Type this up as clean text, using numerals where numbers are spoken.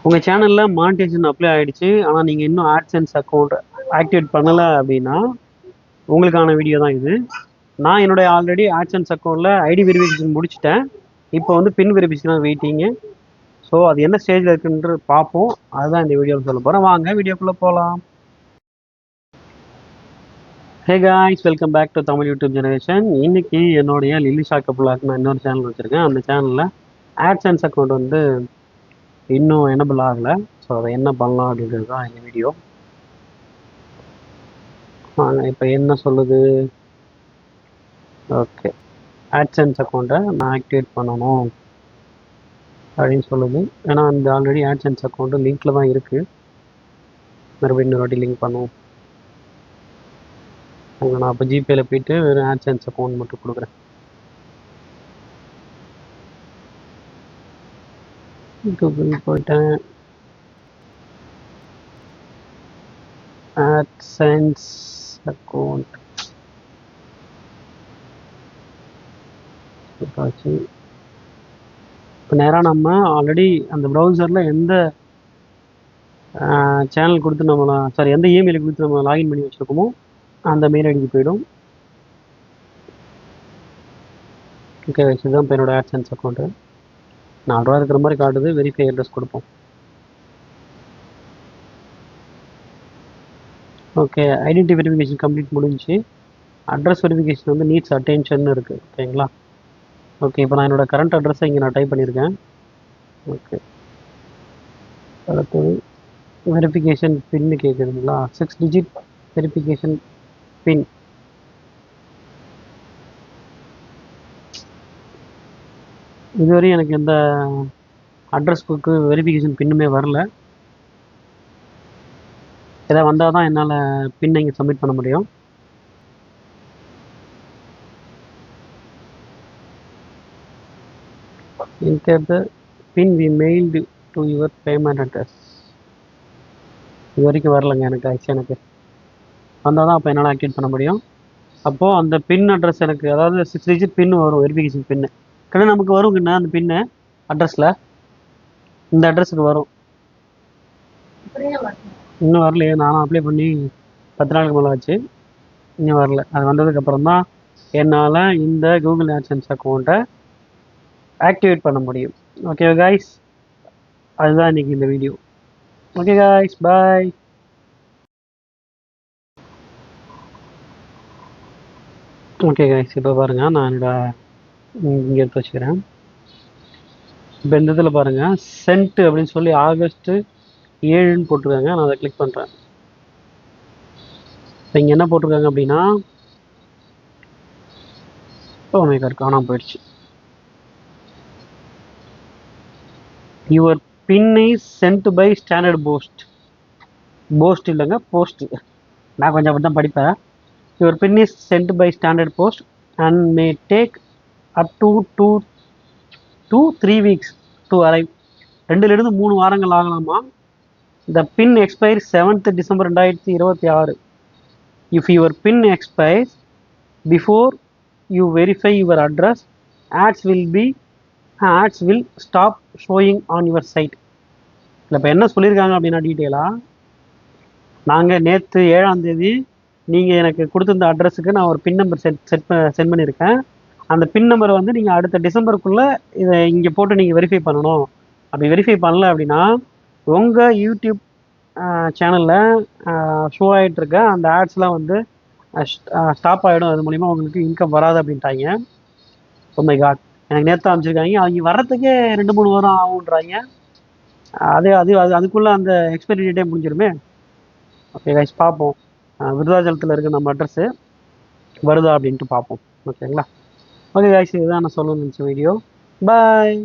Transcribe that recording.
உங்கள் சேனலில் monetisation apply ஆகிடுச்சு, ஆனால் நீங்கள் இன்னும் ஆட்சென்ஸ் அக்கௌண்ட் ஆக்டிவேட் பண்ணலை அப்படின்னா உங்களுக்கான வீடியோ தான் இது. நான் என்னுடைய ஆல்ரெடி ஆட்சென்ஸ் அக்கௌண்ட்டில் ஐடி வெரிஃபிகேஷன் முடிச்சிட்டேன். இப்போ வந்து பின் வெரிஃபிகேஷன் வெயிட்டிங்கு. ஸோ அது என்ன ஸ்டேஜில் இருக்குன்ற பார்ப்போம். அதுதான் இந்த வீடியோவில் சொல்ல போகிறேன். வாங்க வீடியோக்குள்ளே போகலாம். Hey guys, welcome back to Tamil YouTube generation. இன்னைக்கு என்னுடைய லில்லி ஷாக் கப்புலாக்கு நான் இன்னொரு சேனல் வச்சுருக்கேன். அந்த சேனலில் ஆட்சென்ஸ் அக்கௌண்ட் வந்து இன்னும் எனபிள் ஆகலை. ஸோ அதை என்ன பண்ணலாம் அப்படின்றது தான் இந்த வீடியோ. இப்போ என்ன சொல்லுது? ஓகே, ஆட்சென்ஸ் அக்கௌண்ட்டை நான் ஆக்டிவேட் பண்ணணும் அப்படின்னு சொல்லுது. ஏன்னா அந்த ஆல்ரெடி ஆட்சென்ஸ் அக்கௌண்ட்டு லிங்க்கில் தான் இருக்குது. மறுபடியும் இன்னொரு வாட்டி லிங்க் பண்ணுவோம். அங்கே நான் இப்போ ஜிபேயில் போயிட்டு வெறும் ஆட்சென்ஸ் அக்கௌண்ட் மட்டும் கொடுக்குறேன். கூகுள் போயிட்டேன். ஆட்சென்ஸ் அக்கௌண்ட் ஆச்சு. இப்போ நேராக நம்ம ஆல்ரெடி அந்த ப்ரௌசரில் எந்த சேனல் கொடுத்து எந்த இமெயில் கொடுத்து நம்ம லாகின் பண்ணி வச்சுருக்கோமோ அந்த மெயில் ஐடிக்கு போயிடும். ஓகே, இதுதான் இப்போ என்னோடய ஆட்சென்ஸ் அக்கௌண்ட்டு. 4 ரூபா இருக்கிற மாதிரி காட்டுது. வெரிஃபை அட்ரஸ் கொடுப்போம். ஓகே, ஐடென்டி வெரிஃபிகேஷன் கம்ப்ளீட் முடிஞ்சு. அட்ரஸ் வெரிஃபிகேஷன் வந்து நீட்ஸ் அட்டென்ஷன் இருக்குது. ஓகேங்களா? ஓகே, இப்போ நான் என்னோடய கரண்ட் அட்ரஸை இங்கே நான் டைப் பண்ணியிருக்கேன். ஓகே, அடுத்தது வெரிஃபிகேஷன் பின்னு கேட்குதுங்களா? 6 டிஜிட் வெரிஃபிகேஷன் பின். இதுவரையும் எனக்கு எந்த அட்ரஸ் புக்கு வெரிஃபிகேஷன் பின்னுமே வரல. ஏதாவது வந்தால் தான் என்னால் பின்னை இங்கே சப்மிட் பண்ண முடியும். Enter the pin we mailed to your payment address. இது வரைக்கும் வரலைங்க எனக்கு வந்தால் தான் அப்போ என்னால் ஆக்டிவேட் பண்ண முடியும். அப்போது அந்த பின் அட்ரஸ் எனக்கு, அதாவது 6 டிஜிட் பின்னு வரும், வெரிஃபிகேஷன் பின்னு கடை நமக்கு வருங்கண்ணா. அந்த பின்னு அட்ரஸில் இந்த அட்ரஸுக்கு வரும். இன்னும் வரலையே. நானும் அப்ளை பண்ணி 10 நாளுக்கு மேலே ஆச்சு, இன்னும் வரல. அது வந்ததுக்கப்புறம் தான் என்னால் இந்த கூகுள் ஆட்சென்ஸ் அக்கௌண்ட்டை ஆக்டிவேட் பண்ண முடியும். ஓகே காய்ஸ், அதுதான் இன்றைக்கி இந்த வீடியோ. ஓகே காய்ஸ், பாய். ஓகே காய்ஸ், இப்போ பாருங்கள், நான் என்னோடய இங்கே எடுத்து வச்சுக்கிறேன். இப்போ இந்த இதில் பாருங்கள், சென்ட் அப்படின்னு சொல்லி ஆகஸ்ட்டு 7ன்னு போட்டிருக்காங்க. நான் அதை கிளிக் பண்ணுறேன். இப்போ இங்கே என்ன போட்டிருக்காங்க அப்படின்னா, காணாமல் போயிடுச்சு. Your pin is sent by standard post இல்லைங்க, போஸ்ட். நான் கொஞ்சம் அப்படி தான் படிப்பேன். Your pin is sent by standard post and may take up to 2 to 3 weeks to arrive. 2லிருந்து 3 வாரங்கள் ஆகலாமா. The pin expire 7th December 2026. If your pin expires before you verify your address, ads will stop showing on your site. இல்லை இப்போ என்ன சொல்லியிருக்காங்க அப்படின்னா, டீட்டெயிலாக நாங்கள் நேற்று 7ஆம் தேதி நீங்கள் எனக்கு கொடுத்துருந்த அட்ரஸுக்கு நான் ஒரு பின் நம்பர் சென்ட் பண்ணியிருக்கேன். அந்த பின் நம்பரை வந்து நீங்கள் அடுத்த டிசம்பருக்குள்ளே இதை இங்கே போட்டு நீங்கள் வெரிஃபை பண்ணணும். அப்படி வெரிஃபை பண்ணல அப்படின்னா உங்கள் யூடியூப் சேனலில் ஷோ ஆகிட்டுருக்க அந்த ஆட்ஸ்லாம் வந்து ஸ்டாப் ஆகிடும். அது மூலிமா உங்களுக்கு இன்கம் வராது அப்படின்ட்டாங்க. ஓ மை காட், எனக்கு நேற்று அமைச்சிருக்காங்க. அவங்க வர்றதுக்கே 2-3 வாரம் ஆகுன்றாங்க. அதுக்குள்ளே அந்த எக்ஸ்பைரி டேட்டே முடிஞ்சிருமே. ஓகே கைஸ், பார்ப்போம். விருதாச்சலத்தில் இருக்க நம்ம அட்ரஸ்ஸு வருதா அப்படின்ட்டு பார்ப்போம். ஓகேங்களா? ஓகே கைஸ், இதுதான் நான் சொல்லணும்னு நினச்ச வீடியோ. பாய்.